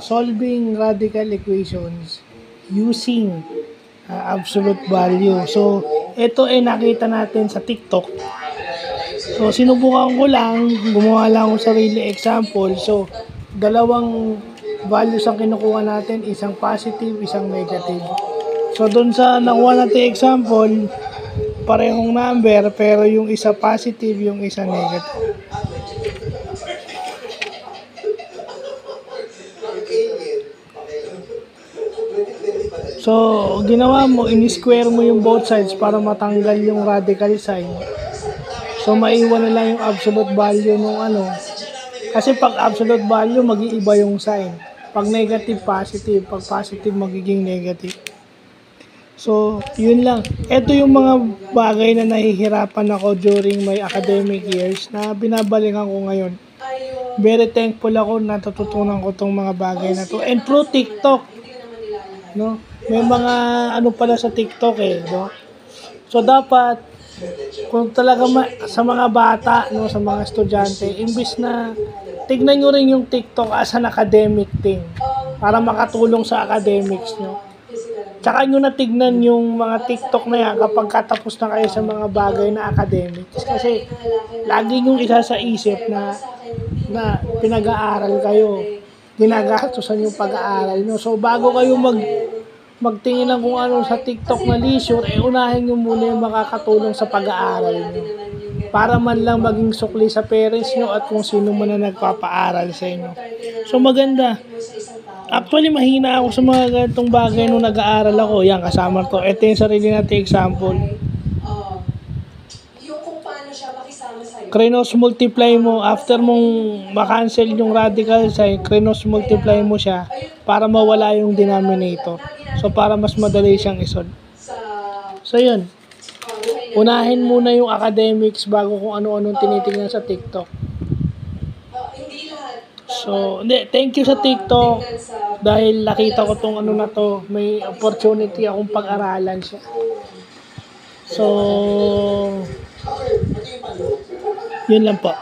solving radical equations using absolute value. So, ito ay nakita natin sa TikTok. So, sinubukan ko lang, gumawa lang ako sarili example. So, dalawang values ang kinukuha natin, isang positive, isang negative. So, doon sa nakuha natin example, parehong number, pero yung isa positive, yung isa negative. So, ginawa mo, in-square mo yung both sides para matanggal yung radical sign. So, maiwan na lang yung absolute value nung Kasi pag absolute value, mag-iiba yung sign. Pag negative, positive. Pag positive, magiging negative. So, yun lang. Ito yung mga bagay na nahihirapan ako during my academic years na binabalikan ko ngayon. Very thankful ako na natutunan ko tong mga bagay na to. And through TikTok, no? May mga pala sa TikTok no? So, dapat, kung talaga sa mga bata, no, sa mga estudyante, imbis na tignan nyo rin yung TikTok as an academic thing para makatulong sa academics nyo. Tsaka nyo na tignan yung mga TikTok na yan kapag katapos na kayo sa mga bagay na academics. Kasi lagi nyo isa sa isip na pinag-aaral kayo, ginagastusan yung pag-aaral nyo. So, bago kayo magtingin ng kung ano sa TikTok na leisure, unahin nyo muna yung makakatulong sa pag-aaral nyo. Para man lang maging sukli sa parents nyo at kung sino man na nagpapaaral sa inyo. So, maganda. Actually, mahina ako sa mga ganitong bagay nung nag-aaral ako. Yan, kasama to. Ito yung sarili natin example. Cross multiply mo, after mong makancel yung radical sign, cross multiply mo siya para mawala yung denominator. So, para mas madali siyang isolve. So, yun. Unahin muna yung academics bago kung ano-anong tinitingnan sa TikTok. So, thank you sa TikTok dahil nakita ko tong na to, may opportunity akong pag-aralan siya. So, yun lang po.